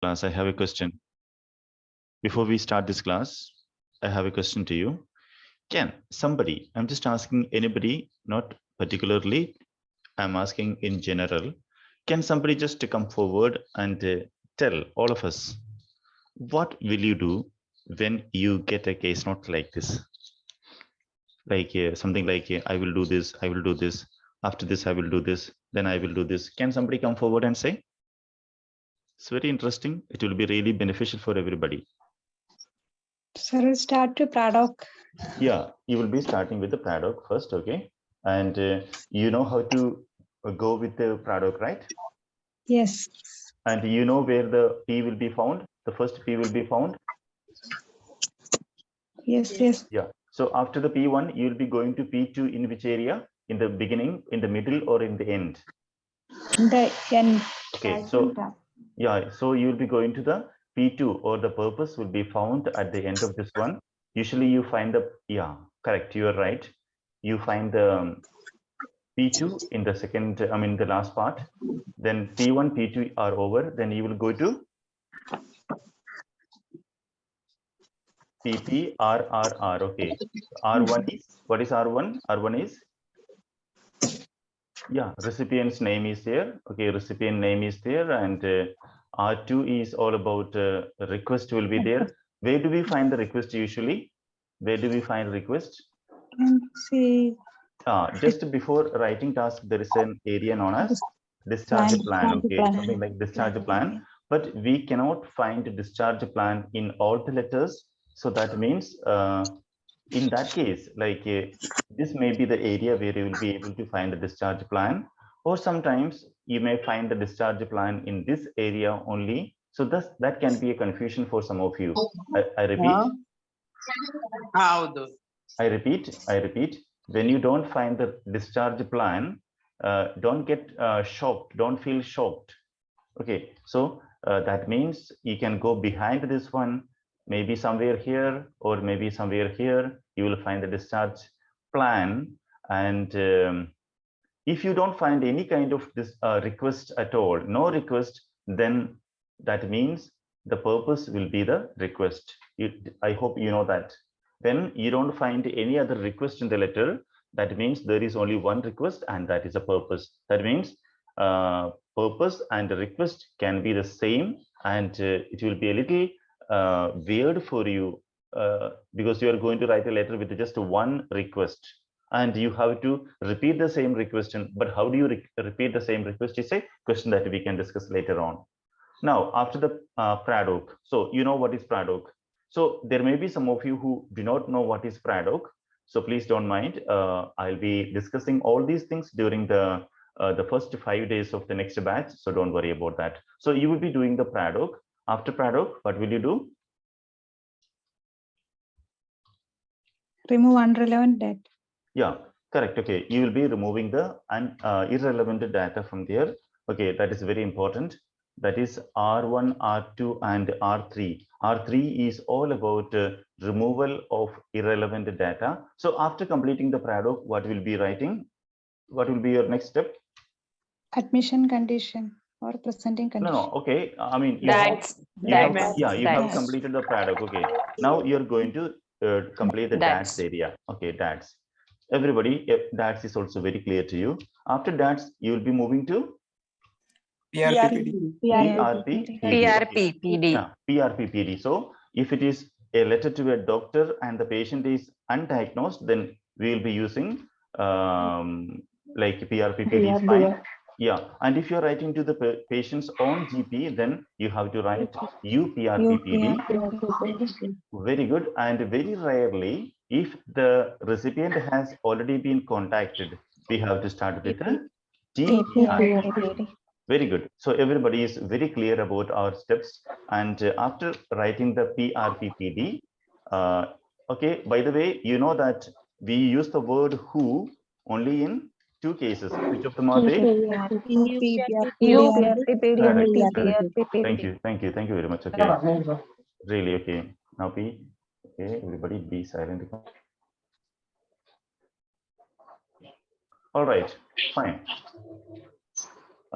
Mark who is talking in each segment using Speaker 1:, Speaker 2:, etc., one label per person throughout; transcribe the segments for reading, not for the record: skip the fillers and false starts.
Speaker 1: Class, I have a question. Before we start this class, I have a question to you. Can somebody, I'm just asking anybody, not particularly, I'm asking in general, can somebody just come forward and tell all of us, what will you do when you get a case note like this? Like something like, I will do this, I will do this, after this, I will do this, then I will do this. Can somebody come forward and say? It's very interesting. It will be really beneficial for everybody.
Speaker 2: Sir, we'll start to Pradok.
Speaker 1: Yeah, you will be starting with the Pradok first, okay? And you know how to go with the Pradok, right?
Speaker 2: Yes.
Speaker 1: And you know where the P will be found? The first P will be found?
Speaker 2: Yes, yes.
Speaker 1: Yeah. So after the P1, you will be going to P2 in which area? In the beginning, in the middle, or in the end?
Speaker 2: The end.
Speaker 1: Okay, so yeah, so you will be going to the P2, or the purpose will be found at the end of this one. Usually you find the, yeah, correct, you are right. You find the P2 in the second, I mean, the last part. Then P1, P2 are over. Then you will go to PP, RRR. Okay. R1 is, what is R1? R1 is, yeah, recipient's name is there. Okay, recipient name is there. And R2 is all about request will be there. Where do we find the request usually? Where do we find request?
Speaker 2: See.
Speaker 1: Just before writing task, there is an area known as discharge plan. Okay, something like discharge plan. But we cannot find a discharge plan in all the letters. So that means in that case, like this may be the area where you will be able to find the discharge plan. Or sometimes you may find the discharge plan in this area only. So that can be a confusion for some of you. I repeat. I repeat, when you don't find the discharge plan, don't get shocked, don't feel shocked. Okay, so that means you can go behind this one, maybe somewhere here, or maybe somewhere here, you will find the discharge plan. And if you don't find any kind of this request at all, no request, then that means the purpose will be the request. I hope you know that. When you don't find any other request in the letter, that means there is only one request, and that is a purpose. That means purpose and request can be the same, and it will be a little weird for you because you are going to write a letter with just one request, and you have to repeat the same request. But how do you repeat the same request is a question that we can discuss later on. Now, after the Pradok, so you know what is Pradok. So there may be some of you who do not know what is Pradok. So please don't mind. I'll be discussing all these things during the first 5 days of the next batch. So don't worry about that. So you will be doing the Pradok. After Pradok, what will you do?
Speaker 2: Remove unrelevant data.
Speaker 1: Yeah, correct. Okay, you will be removing the irrelevant data from there. Okay, that is very important. That is R1, R2, and R3. R3 is all about removal of irrelevant data. So after completing the Pradok, what will be writing? What will be your next step?
Speaker 2: Admission condition or presenting condition.
Speaker 1: No, okay. I mean, you have completed the Pradok. Okay. Now you're going to complete the DATS area. Okay, DATS. Everybody, DATS is also very clear to you. After DATS, you will be moving to PRPPD. So if it is a letter to a doctor and the patient is undiagnosed, then we will be using like PRPPD is fine. Yeah, and if you're writing to the patient's own GP, then you have to write UPRPPD. Very good. And very rarely, if the recipient has already been contacted, we have to start with the TPRPPD. Very good. So everybody is very clear about our steps. And after writing the PRPPD, okay, by the way, you know that we use the word who only in 2 cases. Which of them are they? Thank you very much. Okay, really, okay. Now P, okay, everybody be silent. All right, fine.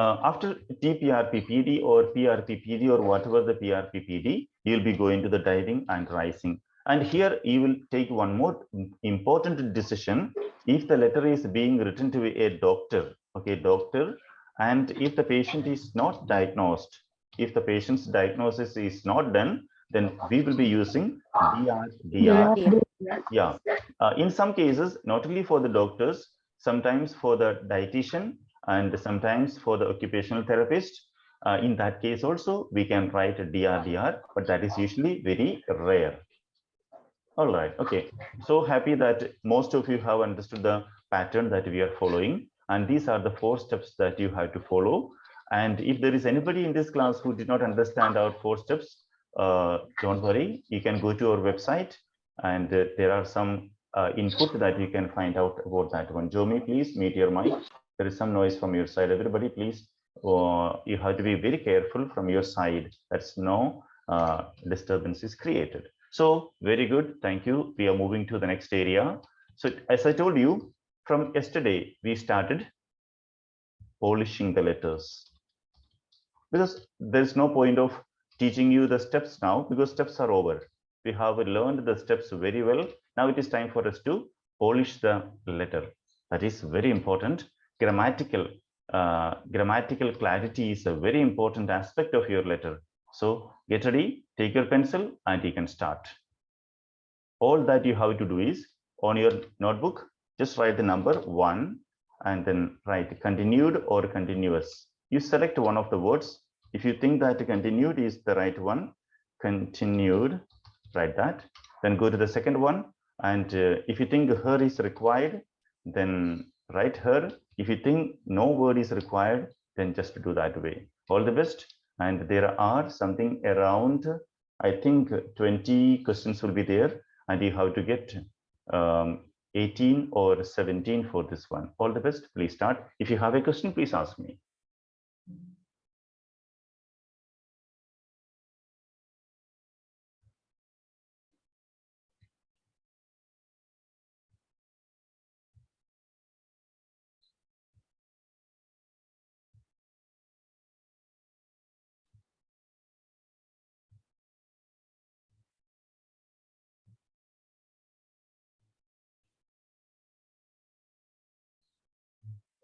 Speaker 1: After TPRPPD or PRPPD or whatever the PRPPD, you'll be going to the diving and rising. And here you will take one more important decision. If the letter is being written to a doctor, okay, doctor, and if the patient is not diagnosed, if the patient's diagnosis is not done, then we will be using DR. Yeah. In some cases, not only for the doctors, sometimes for the dietitian and sometimes for the occupational therapist. In that case also, we can write a DR, but that is usually very rare. All right. Okay. So happy that most of you have understood the pattern that we are following. And these are the 4 steps that you have to follow. And if there is anybody in this class who did not understand our 4 steps, don't worry. You can go to our website and there are some input that you can find out about that one. Jomi, please mute your mic. There is some noise from your side. Everybody, please, you have to be very careful from your side. That's no disturbance is created. So very good. Thank you. We are moving to the next area. So as I told you, from yesterday, we started polishing the letters because there's no point of teaching you the steps now because steps are over. We have learned the steps very well. Now it is time for us to polish the letter. That is very important. Grammatical clarity is a very important aspect of your letter. So get ready, take your pencil and you can start. All that you have to do is on your notebook, just write the number 1 and then write continued or continuous. You select one of the words. If you think that continued is the right one, continued, write that. Then go to the second one. And if you think her is required, then write her. If you think no word is required, then just do that way. All the best. And there are something around, I think 20 questions will be there. And you have to get 18 or 17 for this one. All the best. Please start. If you have a question, please ask me.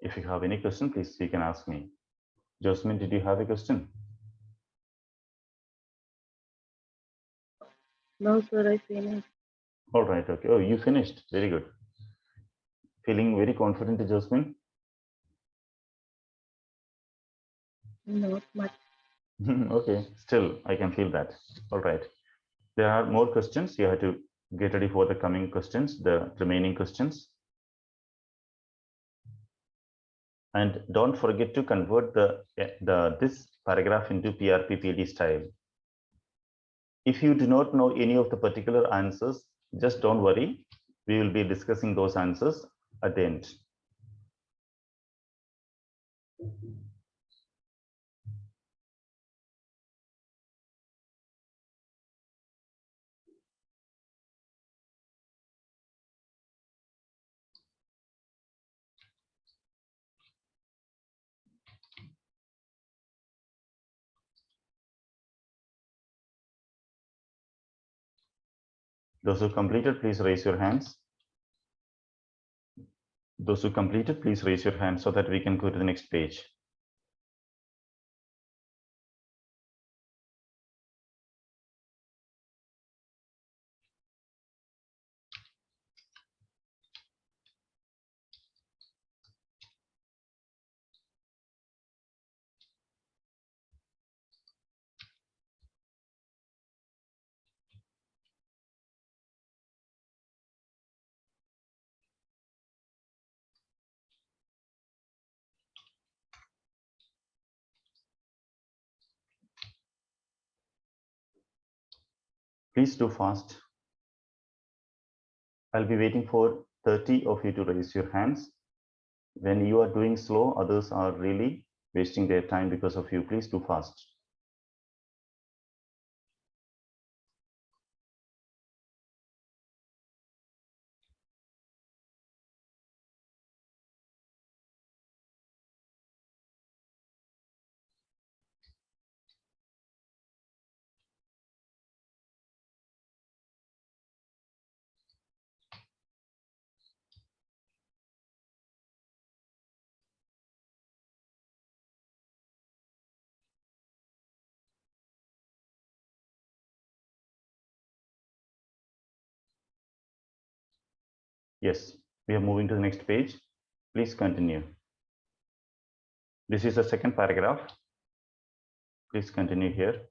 Speaker 1: If you have any question, please, you can ask me. Josmin, did you have a question?
Speaker 3: No, sir, I finished.
Speaker 1: All right. Okay. Oh, you finished. Very good. Feeling very confident, Josmin?
Speaker 3: Not much.
Speaker 1: Okay. Still, I can feel that. All right. There are more questions. You have to get ready for the coming questions, the remaining questions. And don't forget to convert this paragraph into PRPPD style. If you do not know any of the particular answers, just don't worry. We will be discussing those answers at the end. Those who completed, please raise your hands. Those who completed, please raise your hands so that we can go to the next page. Please do fast. I'll be waiting for 30 of you to raise your hands. When you are doing slow, others are really wasting their time because of you. Please do fast. Yes, we are moving to the next page. Please continue. This is the second paragraph. Please continue here.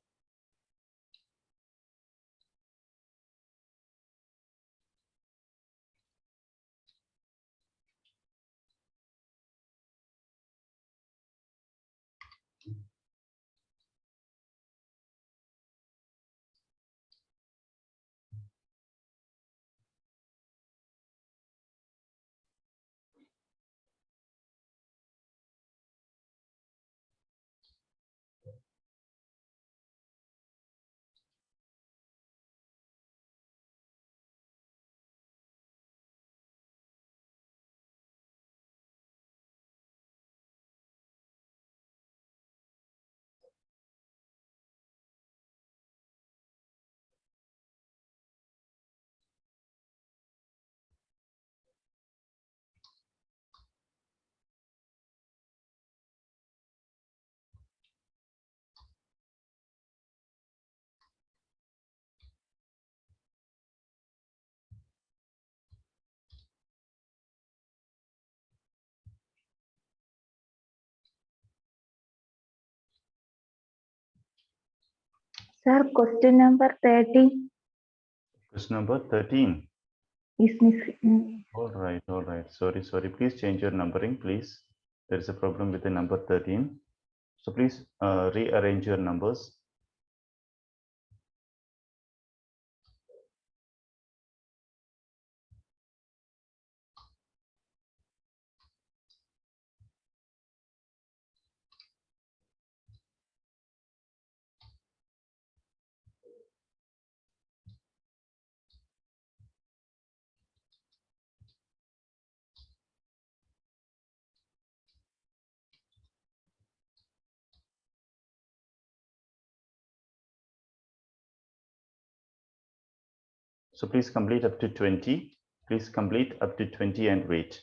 Speaker 4: Sir, question number 30
Speaker 1: Question number 13.
Speaker 4: is missing.
Speaker 1: All right, all right. Sorry. Please change your numbering, please. There is a problem with the number 13. So please rearrange your numbers. So please complete up to 20. Please complete up to 20 and wait.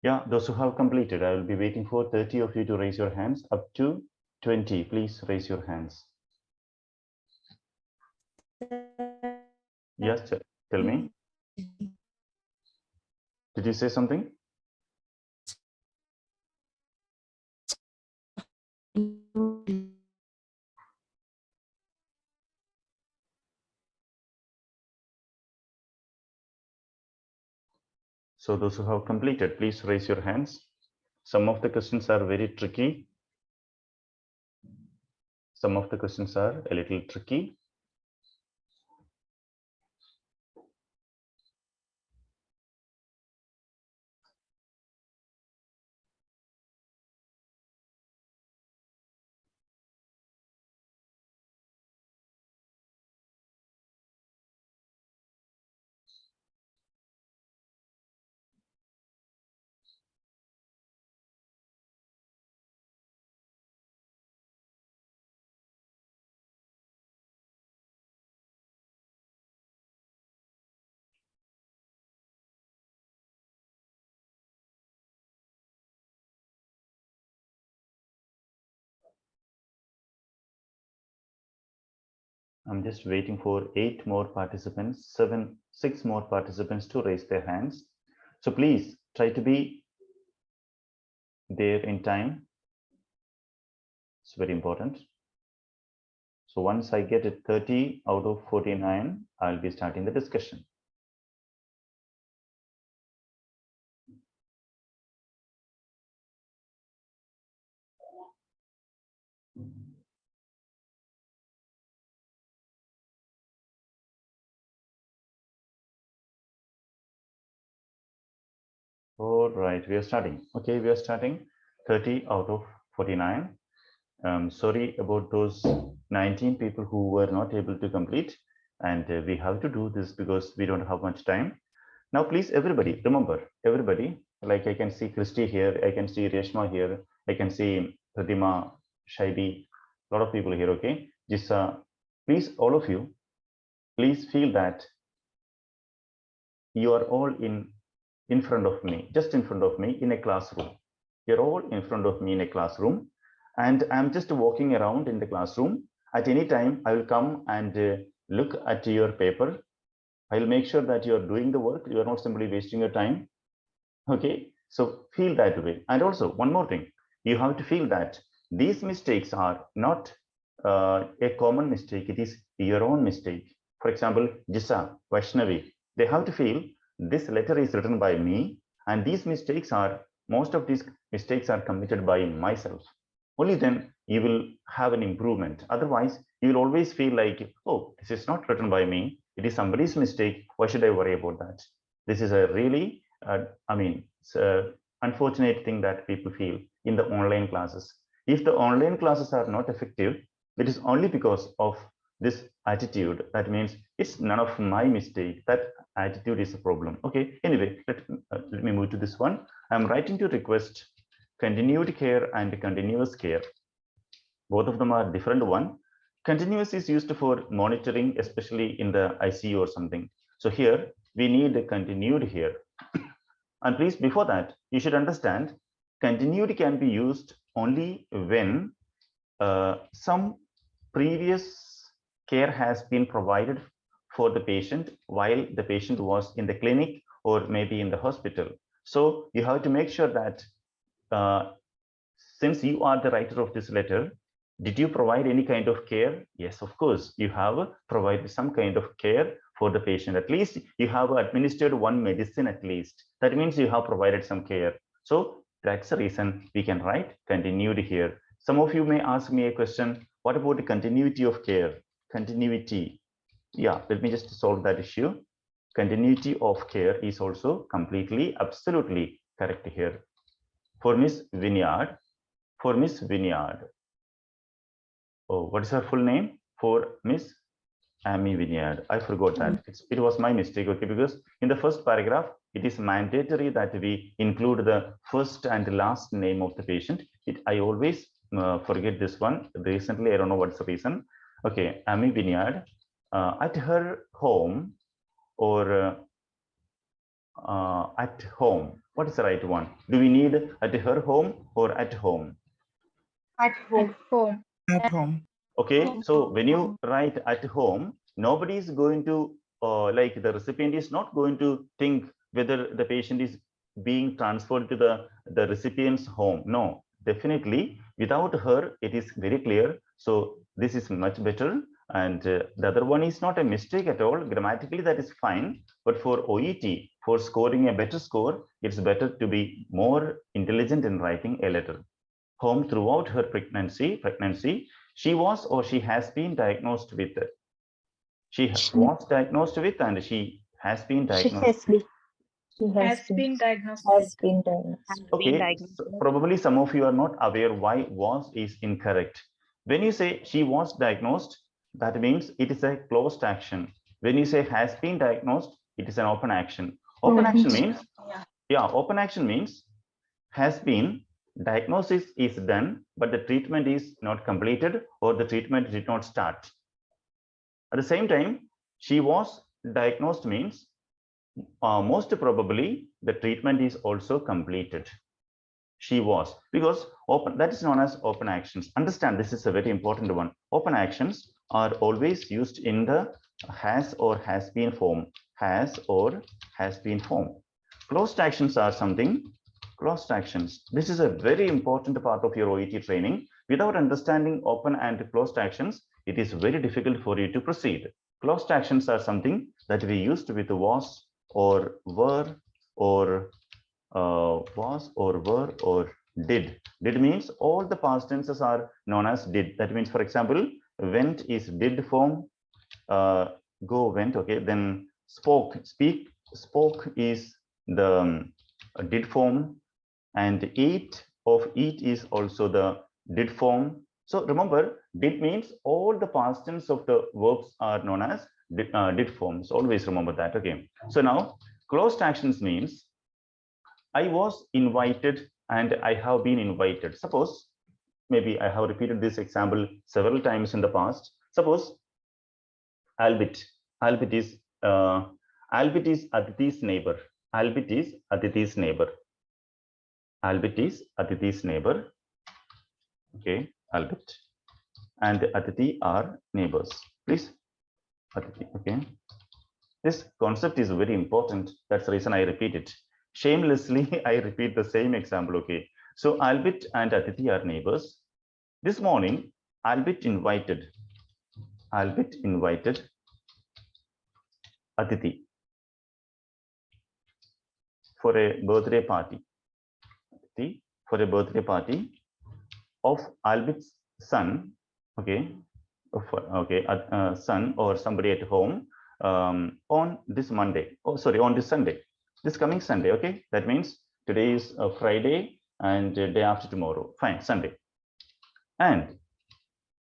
Speaker 1: Yeah, those who have completed, I will be waiting for 30 of you to raise your hands. Up to 20, please raise your hands. Yes, tell me. Did you say something? So those who have completed, please raise your hands. Some of the questions are very tricky. Some of the questions are a little tricky. I'm just waiting for 8 more participants, 6 more participants to raise their hands. So please try to be there in time. It's very important. So once I get it 30 out of 49, I'll be starting the discussion. All right, we are starting. Okay, we are starting 30 out of 49. Sorry about those 19 people who were not able to complete. And we have to do this because we don't have much time. Now, please, everybody, remember, everybody, like I can see Christy here, I can see Reshma here, I can see Pratima, Shaibi, a lot of people here, okay? Jissa, please, all of you, please feel that you are all in front of me, just in front of me in a classroom. You're all in front of me in a classroom, and I'm just walking around in the classroom. At any time, I will come and look at your paper. I'll make sure that you're doing the work. You're not simply wasting your time. Okay, so feel that way. And also, one more thing, you have to feel that these mistakes are not a common mistake. It is your own mistake. For example, Jisa, Vaishnavi, they have to feel this letter is written by me, and these mistakes are, most of these mistakes are committed by myself. Only then you will have an improvement. Otherwise, you will always feel like, oh, this is not written by me. It is somebody's mistake. Why should I worry about that? This is a really, it's an unfortunate thing that people feel in the online classes. If the online classes are not effective, it is only because of this attitude. That means it's none of my mistake. That attitude is a problem. Okay, anyway, let me move to this one. I'm writing to request continued care and continuous care. Both of them are different one. Continuous is used for monitoring, especially in the ICU or something. So here we need a continued here. And please, before that, you should understand continued can be used only when some previous care has been provided for the patient while the patient was in the clinic or maybe in the hospital. So you have to make sure that since you are the writer of this letter, did you provide any kind of care? Yes, of course, you have provided some kind of care for the patient. At least you have administered one medicine at least. That means you have provided some care. So that's the reason we can write continued here. Some of you may ask me a question, what about the continuity of care? Continuity. Yeah, let me just solve that issue. Continuity of care is also completely, absolutely correct here. For Miss Vineyard, oh, what is her full name? For Miss Amy Vineyard. I forgot that. It was my mistake, okay, because in the first paragraph, it is mandatory that we include the first and last name of the patient. I always forget this one. Recently, I don't know what's the reason. Okay, Amy Vineyard, at her home or at home. What is the right one? Do we need at her home or at home?
Speaker 3: At home.
Speaker 2: Home.
Speaker 5: At home.
Speaker 1: Okay, so when you write at home, nobody is going to, like the recipient is not going to think whether the patient is being transferred to the recipient's home. No, definitely without her, it is very clear. So this is much better. And the other one is not a mistake at all. Grammatically, that is fine. But for OET, for scoring a better score, it's better to be more intelligent in writing a letter. Home throughout her pregnancy, she was or she has been diagnosed with. She was diagnosed with and she has been diagnosed.
Speaker 4: She has been diagnosed.
Speaker 1: Okay, so probably some of you are not aware why was is incorrect. When you say she was diagnosed, that means it is a closed action. When you say has been diagnosed, it is an open action. Open action means, yeah, open action means has been, diagnosis is done, but the treatment is not completed or the treatment did not start. At the same time, she was diagnosed means most probably the treatment is also completed. She was, because open, that is known as open actions. Understand, this is a very important one. Open actions are always used in the has or has been form. Has or has been form. Closed actions are something. Closed actions. This is a very important part of your OET training. Without understanding open and closed actions, it is very difficult for you to proceed. Closed actions are something that we used with was or were or was or were or did. Did means all the past tenses are known as did. That means, for example, went is did form, go went, okay. Then spoke, speak, spoke is the did form, and eat of eat is also the did form. So remember, did means all the past tense of the verbs are known as did forms. Always remember that. Okay. So now closed actions means I was invited and I have been invited. Suppose maybe I have repeated this example several times in the past. Suppose Albert. Albert is Aditi's neighbor. Albert is Aditi's neighbor. Albert is Aditi's neighbor. Okay, Albert and Aditi are neighbors. Please, Aditi. Okay. This concept is very important. That's the reason I repeat it. Shamelessly, I repeat the same example. Okay. So Albert and Aditi are neighbors. This morning, Albert invited Aditi for a birthday party. Aditi for a birthday party of Albert's son. Okay. Son or somebody at home on this Monday. Oh, sorry, on this Sunday. This coming Sunday. Okay. That means today is Friday and day after tomorrow. Fine, Sunday. And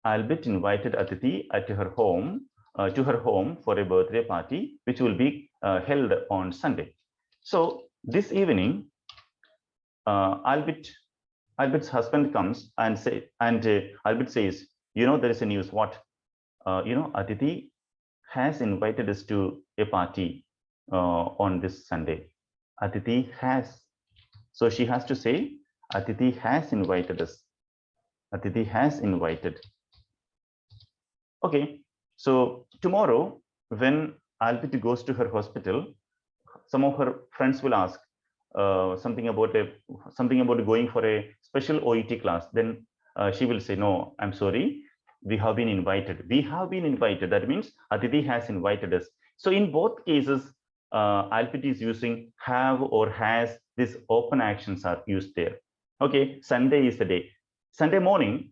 Speaker 1: Albert invited Aditi at her home to her home for a birthday party, which will be held on Sunday. So this evening, Albert's husband comes and Albert says, you know, there is a news. What? You know, Aditi has invited us to a party on this Sunday. Aditi has. So she has to say, Aditi has invited us. Aditi has invited. Okay. So tomorrow, when Albert goes to her hospital, some of her friends will ask something about going for a special OET class. Then she will say, no, I'm sorry. We have been invited. We have been invited. That means Aditi has invited us. So in both cases, Albert is using have or has. These open actions are used there. Okay, Sunday is the day. Sunday morning,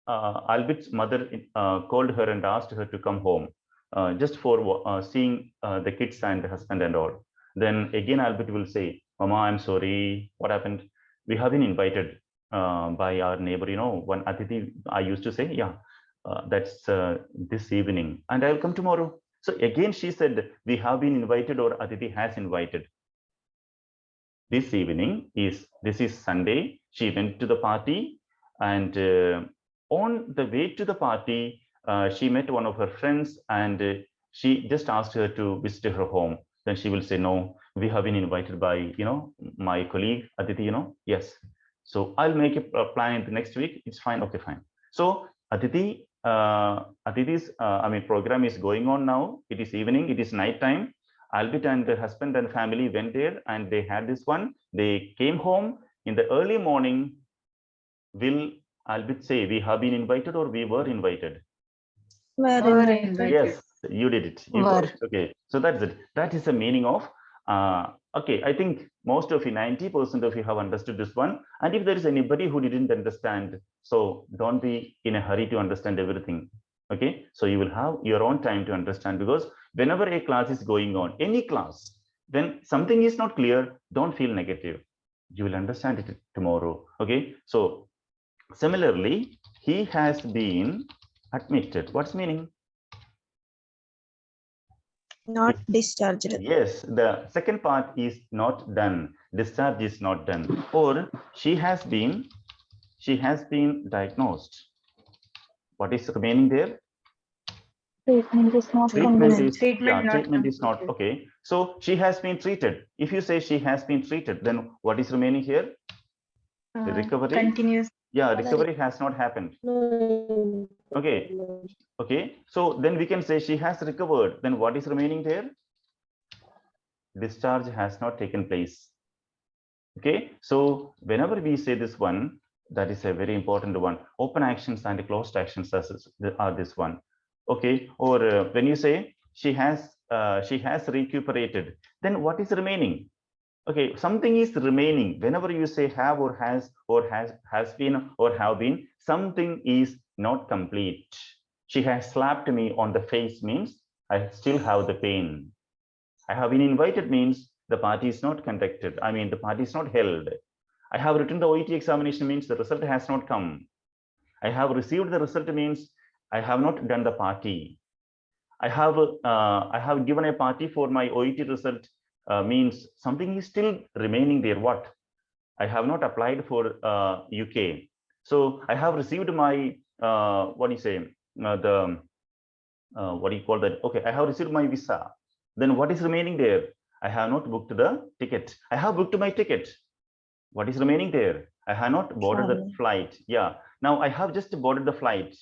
Speaker 1: Albert's mother called her and asked her to come home just for seeing the kids and the husband and all. Then again, Albert will say, Mama, I'm sorry. What happened? We have been invited by our neighbor. You know, one Aditi, I used to say, yeah, that's this evening, and I'll come tomorrow. So again, she said, we have been invited, or Aditi has invited. This evening this is Sunday. She went to the party, and on the way to the party, she met one of her friends, and she just asked her to visit her home. Then she will say, no, we have been invited by, you know, my colleague Aditi, you know. Yes. So I'll make a plan in the next week. It's fine. Okay, fine. So Aditi's program is going on now. It is evening. It is night time. Albert and the husband and family went there, and they had this one. They came home in the early morning. Will Albert say, we have been invited, or we were invited?
Speaker 3: Were invited.
Speaker 1: Yes, you did it. You got it. Okay, so that's it. That is the meaning of. Okay, I think most of you, 90% of you, have understood this one. And if there is anybody who didn't understand, so don't be in a hurry to understand everything. Okay, so you will have your own time to understand, because whenever a class is going on, any class, when something is not clear, don't feel negative. You will understand it tomorrow. Okay, so similarly, he has been admitted. What's meaning?
Speaker 3: Not discharged.
Speaker 1: Yes, the second part is not done. Discharge is not done. Or she has been diagnosed. What is remaining there?
Speaker 2: Treatment is not
Speaker 1: Treatment is not okay. So she has been treated. If you say she has been treated, then what is remaining here? The recovery.
Speaker 4: Continuous.
Speaker 1: Yeah, recovery has not happened. Okay. Okay. So then we can say she has recovered. Then what is remaining there? Discharge has not taken place. Okay. So whenever we say this one, that is a very important one. Open actions and closed actions are this one. Okay. Or when you say she has recuperated, then what is remaining? Okay, something is remaining. Whenever you say have or has been or have been, something is not complete. She has slapped me on the face means I still have the pain. I have been invited means the party is not conducted. I mean, the party is not held. I have written the OET examination means the result has not come. I have received the result means I have not done the party. I have given a party for my OET result means something is still remaining there. What? I have not applied for UK. So I have received my what do you say what do you call that? Okay, I have received my visa. Then what is remaining there? I have not booked the ticket. I have booked my ticket. What is remaining there? I have not boarded the flight. Yeah. Now I have just boarded the flight.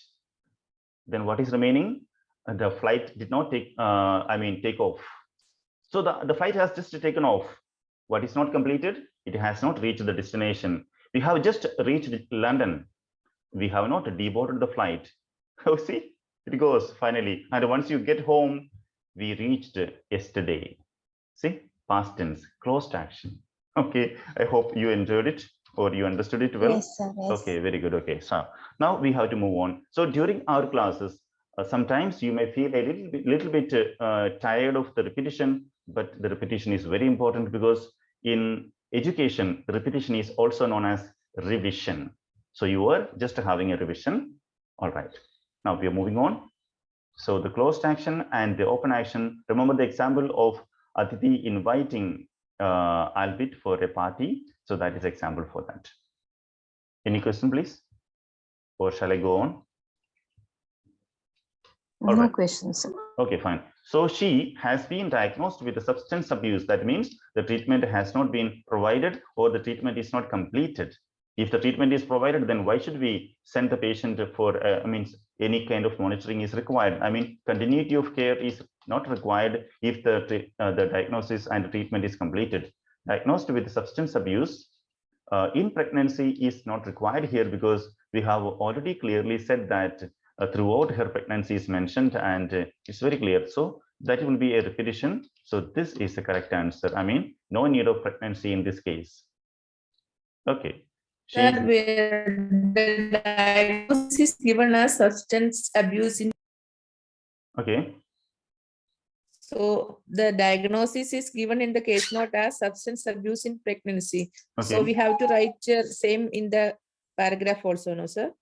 Speaker 1: Then what is remaining? The flight did not take. Take off. So the flight has just taken off. What is not completed? It has not reached the destination. We have just reached London. We have not deboarded the flight. Oh, see, it goes finally. And once you get home, we reached yesterday. See, past tense, closed action. Okay, I hope you enjoyed it or you understood it well.
Speaker 3: Yes, sir. Yes.
Speaker 1: Okay, very good. Okay, so now we have to move on. So during our classes, sometimes you may feel a little bit tired of the repetition, but the repetition is very important because in education, repetition is also known as revision. So you are just having a revision. All right. Now we are moving on. So the closed action and the open action. Remember the example of Aditi inviting Albert for a party. So that is example for that. Any question, please? Or shall I go on?
Speaker 2: No
Speaker 1: right.
Speaker 2: questions.
Speaker 1: Okay, fine. So she has been diagnosed with a substance abuse. That means the treatment has not been provided or the treatment is not completed. If the treatment is provided, then why should we send the patient for, any kind of monitoring is required? I mean, continuity of care is not required if the diagnosis and the treatment is completed. Diagnosed with substance abuse in pregnancy is not required here because we have already clearly said that throughout her pregnancy is mentioned and it's very clear. So that will be a repetition. So this is the correct answer. I mean, no need of pregnancy in this case. Okay.
Speaker 5: Sir, where the diagnosis given as substance abuse in.
Speaker 1: Okay.
Speaker 5: So the diagnosis is given in the case note as substance abuse in pregnancy.
Speaker 1: Okay.
Speaker 5: So we have to write same in the paragraph also, no, sir?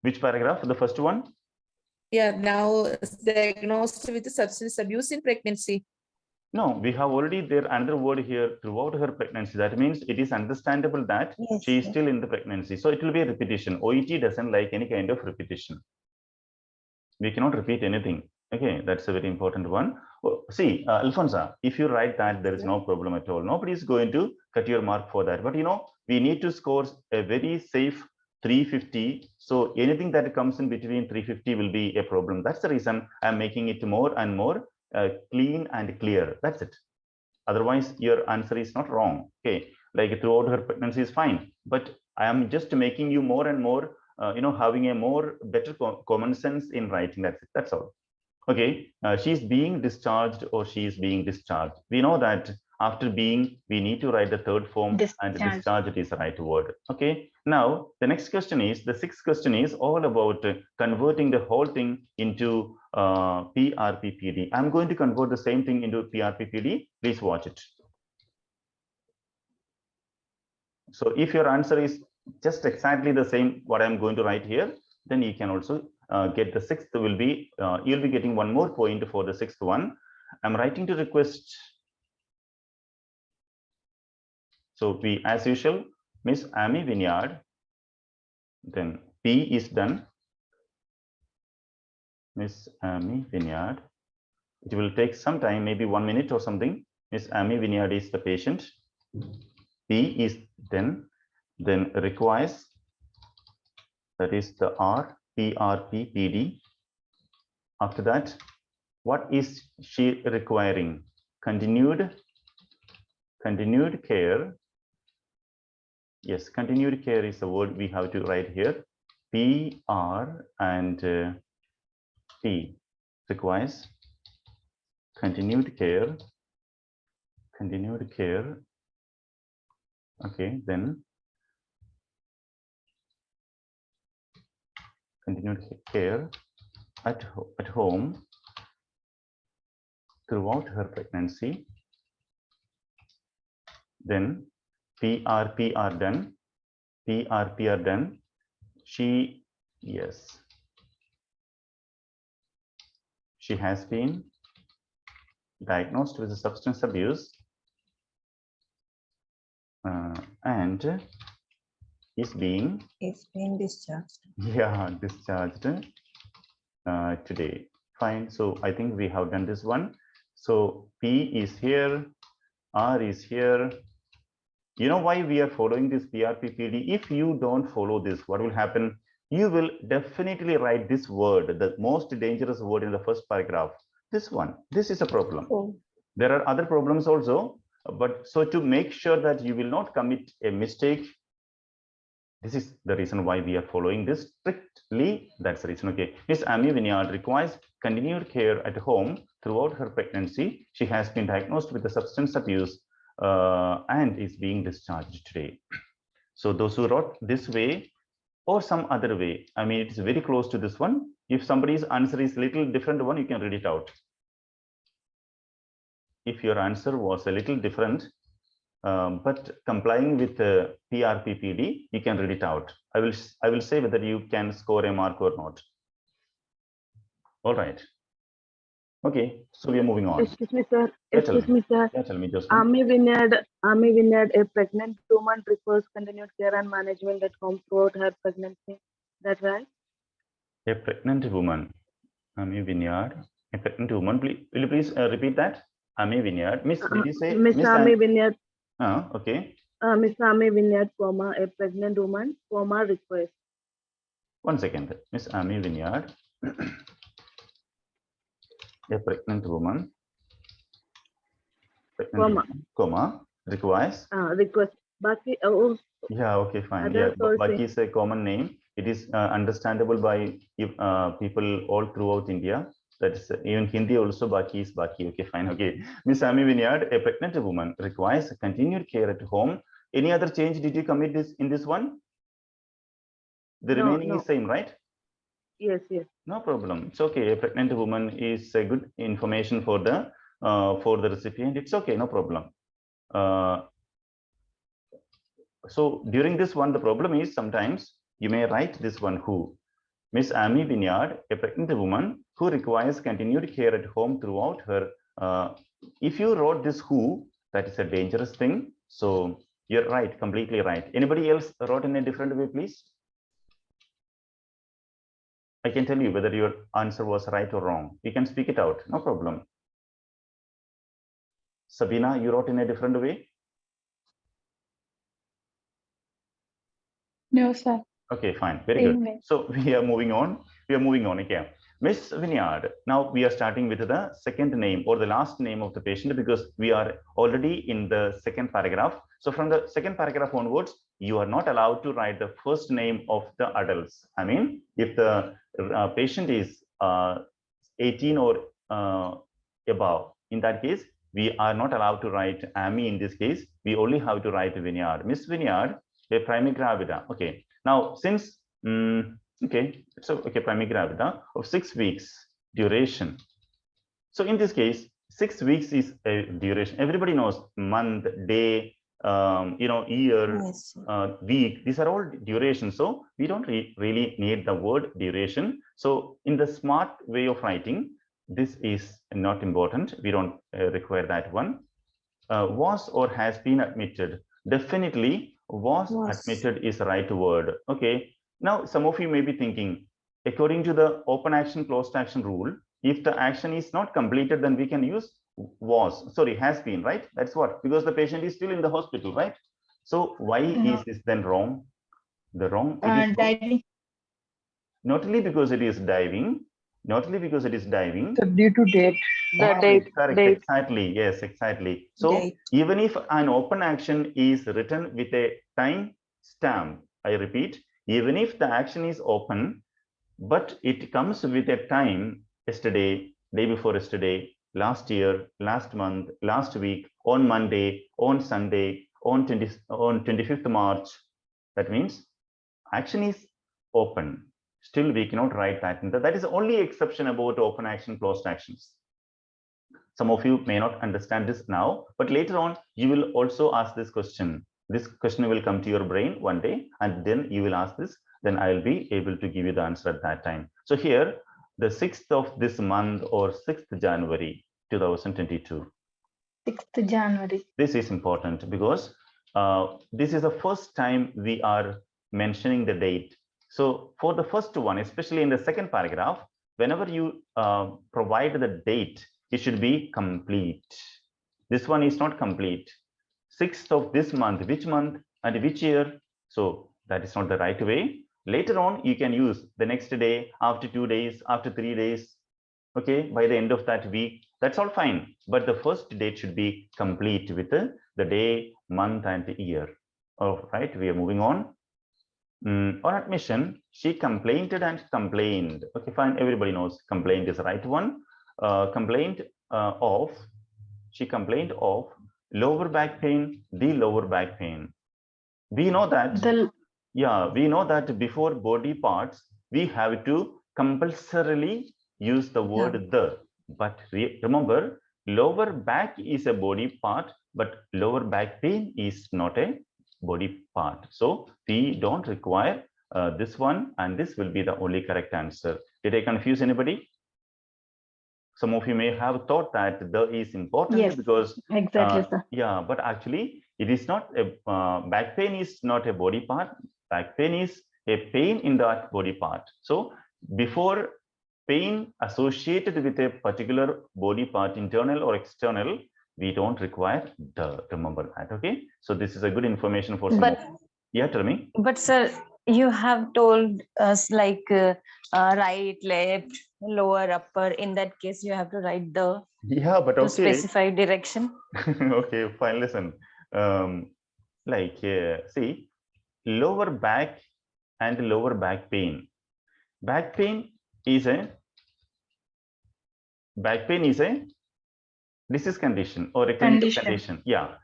Speaker 1: Which paragraph? The first one?
Speaker 5: Yeah, now diagnosed with substance abuse in pregnancy.
Speaker 1: No, we have already there another word here throughout her pregnancy. That means it is understandable that she is still in the pregnancy. So it will be a repetition. OET doesn't like any kind of repetition. We cannot repeat anything. Okay, that's a very important one. Oh, see, Alfonso, if you write that, there is no problem at all. Nobody is going to cut your mark for that. But we need to score a very safe 350. So anything that comes in between 350 will be a problem. That's the reason I'm making it more and more clean and clear. That's it. Otherwise, your answer is not wrong. Okay, like throughout her pregnancy is fine. But I am just making you more and more, having a more better common sense in writing. That's it. That's all. Okay, she's being discharged or she is being discharged. We know that after being, we need to write the third form and discharged is the right word. Okay, now the next question is, the sixth question is all about converting the whole thing into PRPPD. I'm going to convert the same thing into PRPPD. Please watch it. So if your answer is just exactly the same what I'm going to write here, then you can also get the sixth will be, you'll be getting one more point for the sixth one. I'm writing to request. So we, as usual, Miss Amy Vineyard, then P is done. Miss Amy Vineyard. It will take some time, maybe 1 minute or something. Miss Amy Vineyard is the patient. P is then requires, that is the R, PRPPD. After that, what is she requiring? Continued care. Yes, continued care is the word we have to write here. PR and P requires continued care. Okay, then continued care at home throughout her pregnancy. then PRP are done. PRP are done. She, yes, she has been diagnosed with substance abuse and is being
Speaker 3: discharged.
Speaker 1: discharged today. Fine. So I think we have done this one. So P is here, R is here. You know why we are following this PRPPD? If you don't follow this, what will happen? You will definitely write this word, the most dangerous word in the first paragraph. This one. This is a problem.
Speaker 2: Oh.
Speaker 1: There are other problems also, but so to make sure that you will not commit a mistake, this is the reason why we are following this strictly. That's the reason. Okay. Miss Amy Vineyard requires continued care at home throughout her pregnancy. She has been diagnosed with the substance abuse and is being discharged today. So those who wrote this way or some other way, I mean, it's very close to this one. If somebody's answer is little different one, you can read it out. If your answer was a little different, but complying with the PRPPD, you can read it out. I will say whether you can score a mark or not. All right. Okay, so we are moving on.
Speaker 6: Excuse me, sir.
Speaker 1: Yeah, tell
Speaker 6: Excuse me, sir.
Speaker 1: Yeah, tell me, Joseph.
Speaker 6: Amy Vineyard, a pregnant woman requires continued care and management at home throughout her pregnancy. That right?
Speaker 1: A pregnant woman. Amy Vineyard, a pregnant woman. Please, will you please repeat that? Amy Vineyard. Miss, did you say?
Speaker 6: Miss Amy Vineyard.
Speaker 1: Okay.
Speaker 6: Miss Amy Vineyard, a pregnant woman, request.
Speaker 1: 1 second. Miss Amy Vineyard, a pregnant woman, requires.
Speaker 6: Request. Baki,
Speaker 1: yeah, okay, fine. Yeah, Baki is a common name. It is understandable by people all throughout India. That's even Hindi also. Baki is Baki. Okay, fine. Okay. Miss Amy Vineyard, a pregnant woman, requires continued care at home. Any other change did you commit this in this one? The remaining is same, right?
Speaker 6: Yes, yes.
Speaker 1: No problem. It's okay. A pregnant woman is a good information for the recipient. It's okay. No problem. So during this one, the problem is sometimes you may write this one who. Miss Amy Vineyard, a pregnant woman who requires continued care at home throughout her. If you wrote this who, that is a dangerous thing. So you're right, completely right. Anybody else wrote in a different way, please? I can tell you whether your answer was right or wrong. You can speak it out, no problem. Sabina, you wrote in a different way?
Speaker 2: No, sir.
Speaker 1: Okay, fine. Very good. So we are moving on. Okay. Miss Vineyard, now we are starting with the second name or the last name of the patient because we are already in the second paragraph. So from the second paragraph onwards, you are not allowed to write the first name of the adults. I mean, if the patient is 18 or above, in that case, we are not allowed to write Amy in this case. We only have to write Vineyard. Miss Vineyard, a primigravida. Okay. Now, since okay, so okay, primigravida of 6 weeks duration. So in this case, 6 weeks is a duration. Everybody knows month, day, year,
Speaker 3: Yes.
Speaker 1: week. These are all durations. So we don't really need the word duration. So in the smart way of writing, this is not important. We don't require that one. Was or has been admitted. Definitely was admitted is the right word. Okay. Now, some of you may be thinking, according to the open action, closed action rule, if the action is not completed, then we can use has been, right? That's what, because the patient is still in the hospital, right? So why is this then wrong? The wrong,
Speaker 4: Diving.
Speaker 1: not only because it is diving, so
Speaker 6: due to date. The date.
Speaker 1: Correct.
Speaker 6: Date.
Speaker 1: Exactly. Yes, exactly. So even if an open action is written with a time stamp, I repeat, even if the action is open, but it comes with a time, yesterday, day before yesterday, last year, last month, last week, on Monday, on Sunday, on 25th March, that means action is open. Still, we cannot write that. That is the only exception about open action, closed actions. Some of you may not understand this now, but later on, you will also ask this question. This question will come to your brain one day, and then you will ask this, then I will be able to give you the answer at that time. So here, the 6th of this month or 6th January 2022.
Speaker 4: 6th January.
Speaker 1: This is important because this is the first time we are mentioning the date. So for the first one, especially in the second paragraph, whenever you provide the date, it should be complete. This one is not complete. 6th of this month, which month and which year? So that is not the right way. Later on, you can use the next day, after 2 days, after 3 days, okay, by the end of that week. That's all fine. But the first date should be complete with the day, month, and the year. All right, we are moving on. On admission, she complained and complained. Okay, fine. Everybody knows complaint is the right one. She complained of lower back pain, the lower back pain. We know that, we know that before body parts, we have to compulsorily use the word the. But remember, lower back is a body part, but lower back pain is not a body part. So we don't require this one, and this will be the only correct answer. Did I confuse anybody? Some of you may have thought that the is important,
Speaker 4: Yes,
Speaker 1: because
Speaker 4: exactly, sir.
Speaker 1: yeah, but actually it is not a back pain is not a body part. Back pain is a pain in that body part. So before pain associated with a particular body part, internal or external, we don't require the. Remember that, okay? So this is a good information for some. Yeah, tell me.
Speaker 2: But sir, you have told us like right, left, lower, upper. In that case, you have to write the
Speaker 1: Yeah, but
Speaker 2: to
Speaker 1: okay.
Speaker 2: specify direction.
Speaker 1: Okay, fine. Listen, see, lower back and lower back pain. Back pain is a disease condition or a clinical condition. Yeah,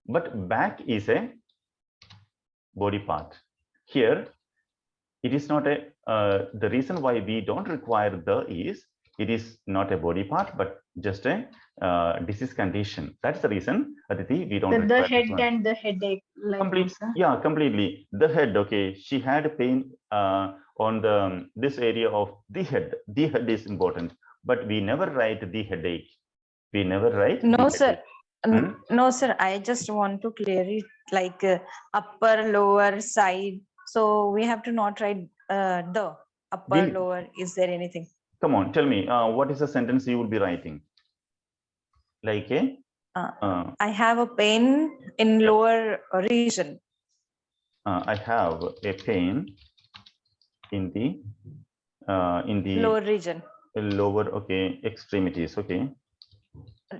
Speaker 1: but back is a body part. Here, it is not a. The reason why we don't require the is it is not a body part, but just a disease condition. That's the reason, Aditi, we don't.
Speaker 4: The head and the headache. Like
Speaker 1: yeah, completely. The head. Okay, she had pain on the this area of the head. The head is important, but we never write the headache. We never write.
Speaker 2: No, sir.
Speaker 1: Hmm?
Speaker 2: No, sir. I just want to clear it like upper, lower, side. So we have to not write the upper, lower. Is there anything?
Speaker 1: Come on, tell me. What is the sentence you will be writing? Like a.
Speaker 2: I have a pain in lower region.
Speaker 1: I have a pain in the
Speaker 2: lower region.
Speaker 1: Lower, okay, extremities. Okay.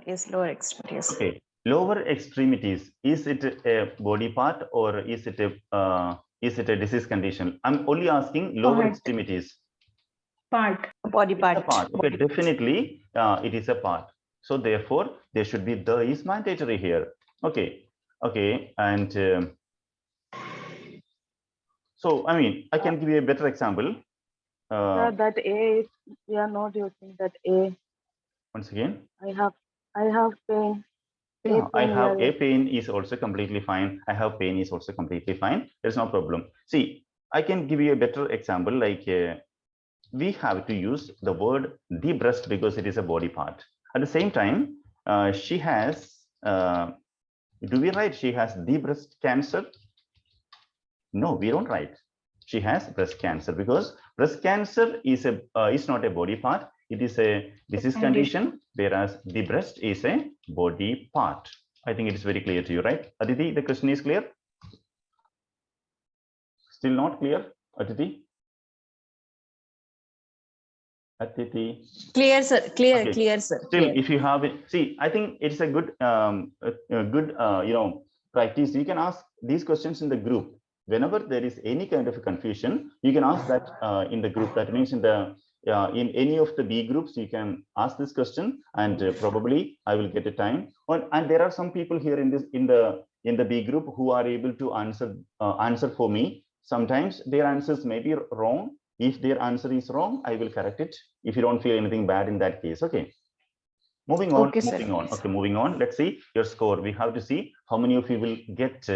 Speaker 2: Yes, lower extremities.
Speaker 1: Okay, lower extremities. Is it a body part or is it a disease condition? I'm only asking lower extremities.
Speaker 4: Part.
Speaker 2: Body part.
Speaker 1: Part. Okay, definitely it is a part. So therefore, there should be the is mandatory here. Okay, okay, and so I mean I can give you a better example.
Speaker 6: That A, we are not using that A.
Speaker 1: Once again.
Speaker 6: I have pain.
Speaker 1: Yeah, I have a pain is also completely fine. I have pain is also completely fine. There's no problem. See, I can give you a better example. Like we have to use the word the breast because it is a body part. At the same time, she has. Do we write she has the breast cancer? No, we don't write. She has breast cancer because breast cancer is not a body part. It is a disease condition, whereas the breast is a body part. I think it is very clear to you, right? Aditi, the question is clear? Still not clear, Aditi? Aditi.
Speaker 2: Clear, sir. Clear,
Speaker 1: Okay.
Speaker 2: Clear, sir.
Speaker 1: Still,
Speaker 2: Clear.
Speaker 1: if you have it, see, I think it's a good, practice. You can ask these questions in the group. Whenever there is any kind of confusion, you can ask that in the group. That means in any of the B groups, you can ask this question, and probably I will get a time. And there are some people here in the B group who are able to answer for me. Sometimes their answers may be wrong. If their answer is wrong, I will correct it. If you don't feel anything bad in that case, okay. Moving on,
Speaker 2: Okay, sir.
Speaker 1: moving on. Okay, moving on. Let's see your score. We have to see how many of you will get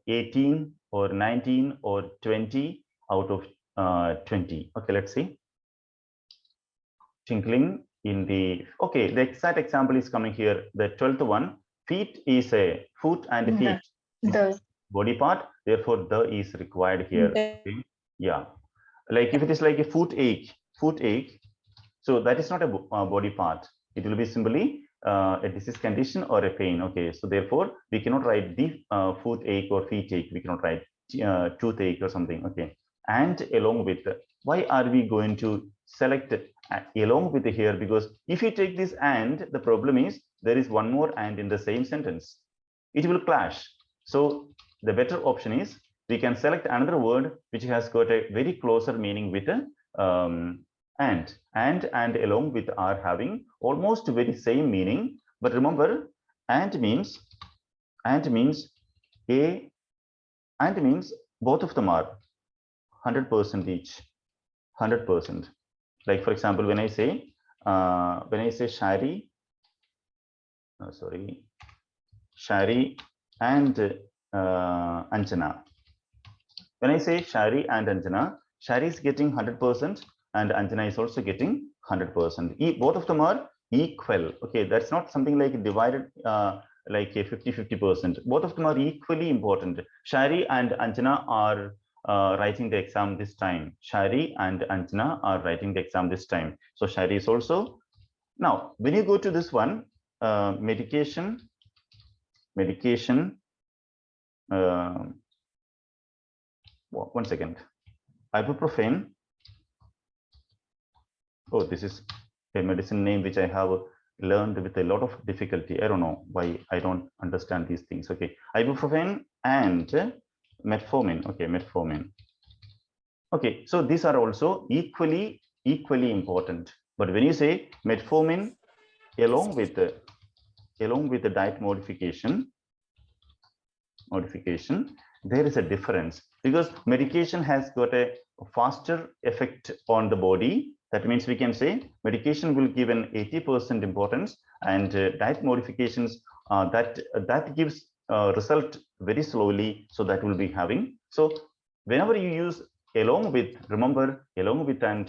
Speaker 1: 18 or 19 or 20 out of 20. Okay, let's see. Twinkling in the, okay, the exact example is coming here. The 12th one, feet is a foot and feet.
Speaker 4: The
Speaker 1: Body part, therefore the is required here.
Speaker 2: The-
Speaker 1: Okay? Yeah, like if it is like a foot ache, so that is not a body part. It will be simply a disease condition or a pain. Okay, so therefore we cannot write the foot ache or feet ache. We cannot write toothache or something. Okay, and along with, why are we going to select along with here? Because if you take this and, the problem is there is one more and in the same sentence, it will clash. So the better option is we can select another word which has got a very closer meaning with and along with are having almost very same meaning. But remember, and means both of them are 100% each, 100%. Like for example, when I say Shari, Shari and Anjana. When I say Shari and Anjana, Shari is getting 100% and Anjana is also getting 100%. Both of them are equal. Okay, that's not something like divided like a 50-50%. Both of them are equally important. Shari and Anjana are writing the exam this time. Shari and Anjana are writing the exam this time. So Shari is also. Now, when you go to this one, medication. One second. Ibuprofen. Oh, this is a medicine name which I have learned with a lot of difficulty. I don't know why I don't understand these things. Okay, ibuprofen and metformin. Okay, metformin. Okay, so these are also equally important. But when you say metformin along with the diet modification, there is a difference, because medication has got a faster effect on the body. That means we can say medication will give an 80% importance, and diet modifications that gives result very slowly. So that will be having. So whenever you use along with, remember along with and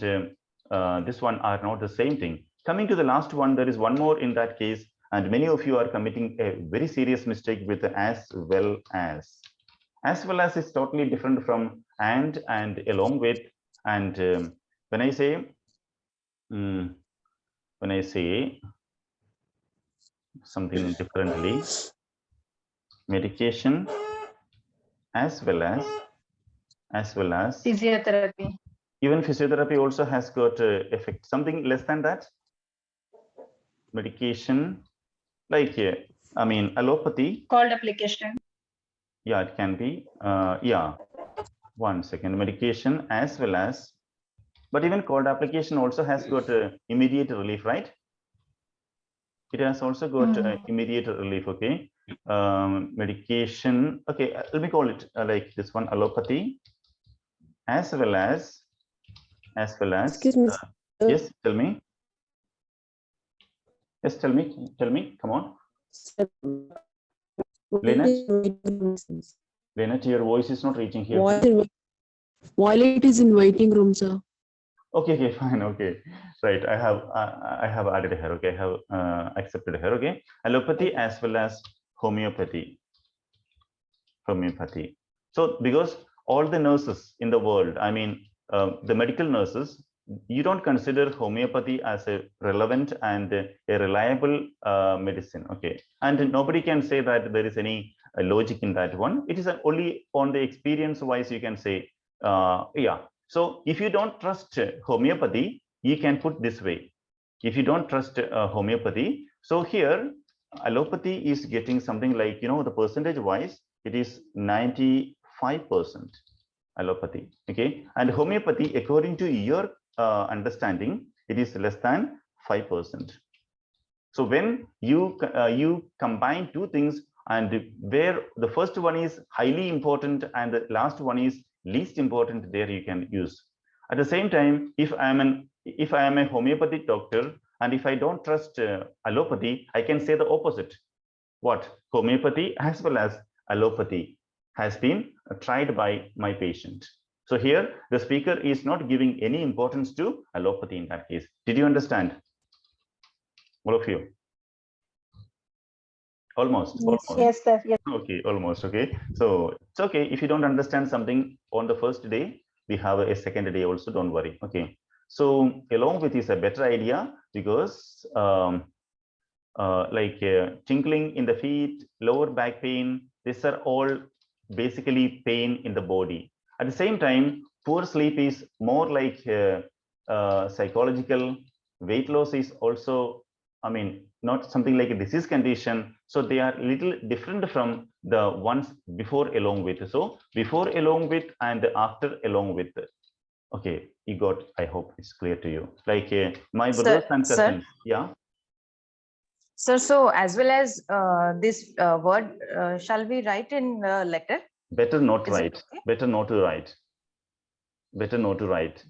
Speaker 1: this one are not the same thing. Coming to the last one, there is one more in that case, and many of you are committing a very serious mistake with the as well as. As well as is totally different from and along with. And when I say something differently, medication as well as
Speaker 4: physiotherapy.
Speaker 1: Even physiotherapy also has got effect. Something less than that. Medication, like I mean allopathy.
Speaker 4: Called application.
Speaker 1: Yeah, it can be. Yeah. One second. Medication as well as. But even cold application also has got immediate relief, right? It has also got immediate relief. Okay. Medication. Okay, let me call it like this one, allopathy, as well as.
Speaker 7: Excuse me.
Speaker 1: Yes, tell me. Yes, tell me. Come on. Lynette, your voice is not reaching here.
Speaker 7: Violet is in waiting room, sir.
Speaker 1: Okay, fine. Okay, right. I have added her. Okay, I have accepted her. Okay, allopathy as well as homeopathy. So because all the nurses in the world, I mean the medical nurses, you don't consider homeopathy as a relevant and a reliable medicine. Okay, and nobody can say that there is any logic in that one. It is only on the experience wise you can say, yeah. So if you don't trust homeopathy, you can put this way. If you don't trust homeopathy, so here allopathy is getting something like, you know, the percentage wise, it is 95% allopathy. Okay, and homeopathy, according to your understanding, it is less than 5%. So when you combine two things, and where the first one is highly important and the last one is least important, there you can use. At the same time, if I am a homeopathic doctor And if I don't trust allopathy, I can say the opposite. What? Homeopathy as well as allopathy has been tried by my patient. So here the speaker is not giving any importance to allopathy in that case. Did you understand? All of you? Almost.
Speaker 4: Yes, sir. Yes.
Speaker 1: Okay, almost. Okay. So it's okay if you don't understand something on the first day, we have a second day also, don't worry. Okay. So along with is a better idea because tingling in the feet, lower back pain, these are all basically pain in the body. At the same time, poor sleep is more like psychological. Weight loss is also, I mean, not something like a disease condition. So they are little different from the ones before along with. So before along with and after along with. Okay, you got, I hope it's clear to you. Like my brothers and
Speaker 2: Sir,
Speaker 1: cousins. Yeah.
Speaker 2: sir, so as well as this word, shall we write in letter?
Speaker 1: Better not
Speaker 2: Is it
Speaker 1: write.
Speaker 2: okay?
Speaker 1: Better not to write. Better not to write.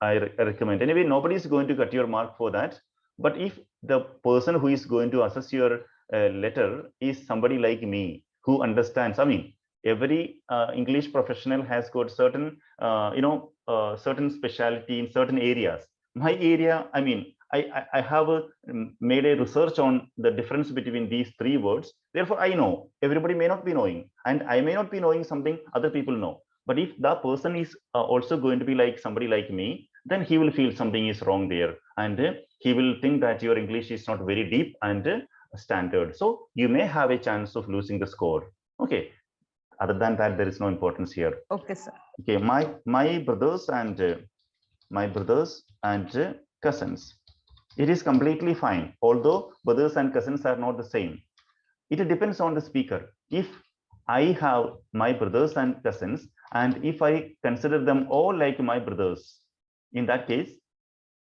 Speaker 1: I recommend. Anyway, nobody is going to cut your mark for that. But if the person who is going to assess your letter is somebody like me who understands, I mean, every English professional has got certain, certain specialty in certain areas. My area, I mean, I have made a research on the difference between these three words. Therefore, I know everybody may not be knowing, and I may not be knowing something other people know. But if the person is also going to be like somebody like me, then he will feel something is wrong there, and he will think that your English is not very deep and standard. So you may have a chance of losing the score. Okay. Other than that, there is no importance here.
Speaker 2: Okay, sir.
Speaker 1: Okay, my brothers and cousins. It is completely fine. Although brothers and cousins are not the same. It depends on the speaker. If I have my brothers and cousins, and if I consider them all like my brothers, in that case,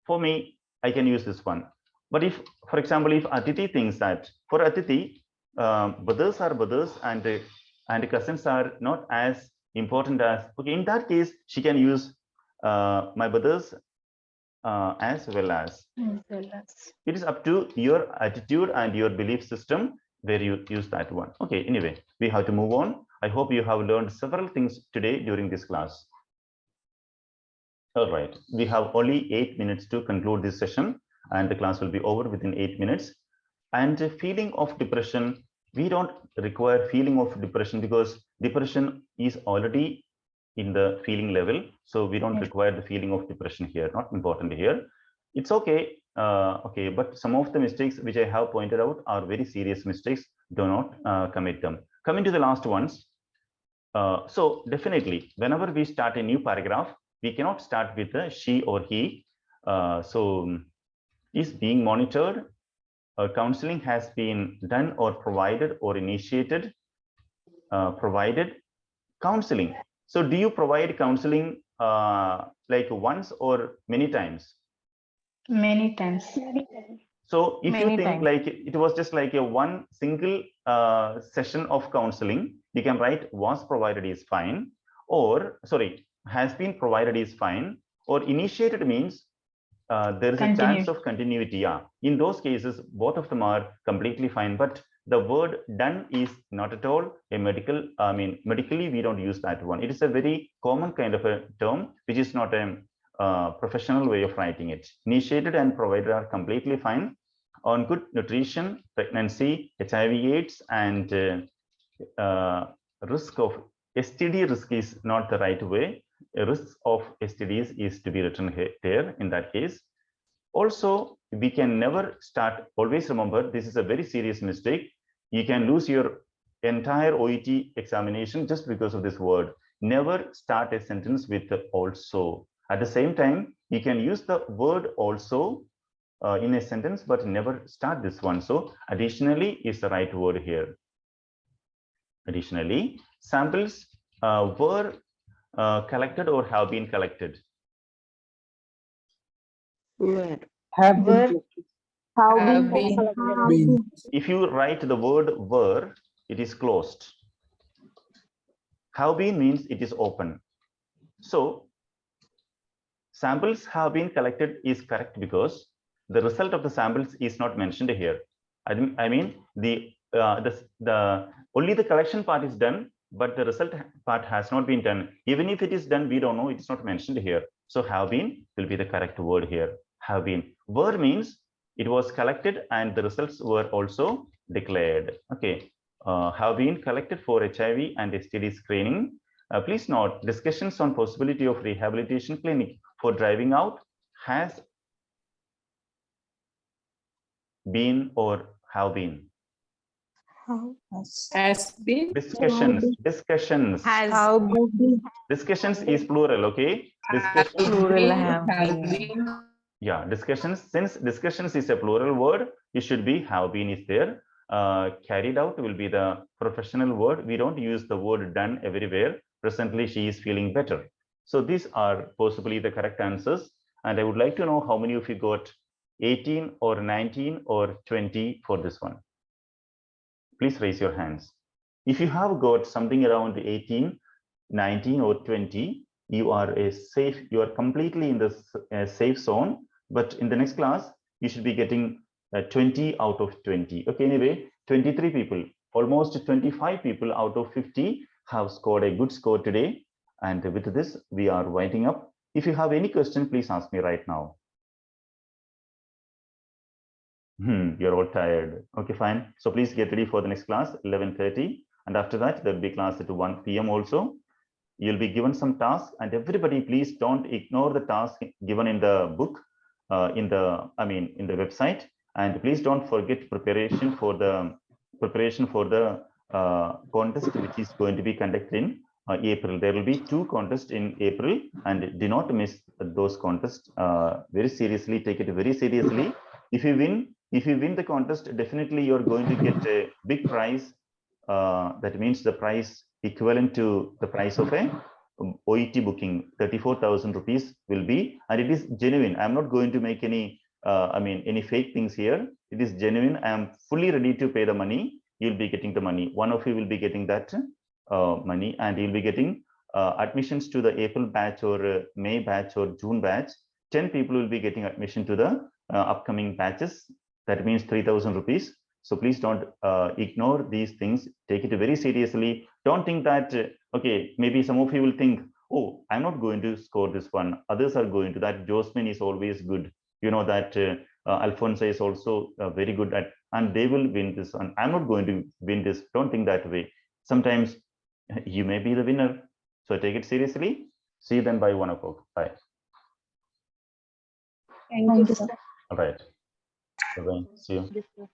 Speaker 1: for me, I can use this one. But if, for example, if Aditi thinks that for Aditi, brothers are brothers and cousins are not as important as, okay, in that case, she can use my brothers as well as. It is up to your attitude and your belief system where you use that one. Okay, anyway, we have to move on. I hope you have learned several things today during this class. All right, we have only 8 minutes to conclude this session, and the class will be over within 8 minutes. And the feeling of depression, we don't require feeling of depression because depression is already in the feeling level. So we don't require the feeling of depression here, not important here. It's okay. Okay, but some of the mistakes which I have pointed out are very serious mistakes. Do not commit them. Coming to the last ones. So definitely, whenever we start a new paragraph, we cannot start with a she or he. So is being monitored. Counseling has been done or provided or initiated. Provided counseling. So do you provide counseling like once or many times?
Speaker 4: Many times.
Speaker 1: So if you
Speaker 2: Many
Speaker 1: think
Speaker 2: times.
Speaker 1: like it was just like a one single session of counseling, you can write was provided is fine, or sorry, has been provided is fine, or initiated means there is a chance of continuity. Yeah, in those cases, both of them are completely fine. But the word done is not at all a medical, I mean, medically, we don't use that one. It is a very common kind of a term, which is not a professional way of writing it. Initiated and provided are completely fine. On good nutrition, pregnancy, HIV/AIDS, and risk of STD risk is not the right way. A risk of STDs is to be written here in that case. Also, we can never start, always remember, this is a very serious mistake. You can lose your entire OET examination just because of this word. Never start a sentence with the also. At the same time, you can use the word also in a sentence, but never start this one. So additionally is the right word here. Additionally, samples were collected or have been collected.
Speaker 7: Where?
Speaker 6: Have been.
Speaker 5: Have been.
Speaker 1: If you write the word were, it is closed. Have been means it is open. So samples have been collected is correct because the result of the samples is not mentioned here. I mean, the only the collection part is done, but the result part has not been done. Even if it is done, we don't know, it's not mentioned here. So have been will be the correct word here. Have been. Were means it was collected and the results were also declared. Okay. Have been collected for HIV and STD screening. Please note, discussions on possibility of rehabilitation clinic for driving out has been or have been.
Speaker 5: Has been.
Speaker 1: Discussions.
Speaker 2: Has
Speaker 1: Discussions is plural. Okay. Discussions.
Speaker 2: plural
Speaker 5: Have
Speaker 2: have
Speaker 5: been.
Speaker 1: Yeah, discussions. Since discussions is a plural word, it should be have been is there. Carried out will be the professional word. We don't use the word done everywhere. Presently, she is feeling better. So these are possibly the correct answers. And I would like to know how many of you got 18 or 19 or 20 for this one. Please raise your hands. If you have got something around 18, 19 or 20, you are you are completely in the safe zone. But in the next class, you should be getting 20 out of 20. Okay, anyway, 23 people, almost 25 people out of 50 have scored a good score today. And with this, we are winding up. If you have any question, please ask me right now. You're all tired. Okay, fine. So please get ready for the next class, 11:30. And after that, there'll be class at 1 p.m. also. You'll be given some tasks, and everybody, please don't ignore the task given in the book, in the website. And please don't forget preparation for the contest, which is going to be conducted in April. There will be 2 contests in April, and do not miss those contests. Very seriously, take it very seriously. If you win the contest, definitely you're going to get a big prize. That means the price equivalent to the price of a OET booking, 34,000 rupees will be, and it is genuine. I'm not going to make any any fake things here. It is genuine. I am fully ready to pay the money. You'll be getting the money. One of you will be getting that money, and you'll be getting admissions to the April batch or May batch or June batch. 10 people will be getting admission to the upcoming batches. That means 3,000 rupees. So please don't ignore these things. Take it very seriously. Don't think that, okay, maybe some of you will think, oh, I'm not going to score this one. Others are going to. That Josmin is always good. You know that Alfonso is also very good at, and they will win this one. I'm not going to win this. Don't think that way. Sometimes you may be the winner. So take it seriously. See you then by 1 o'clock. Bye.
Speaker 4: Thank you, sir.
Speaker 1: All right. Bye-bye. See you.
Speaker 6: Yes, sir.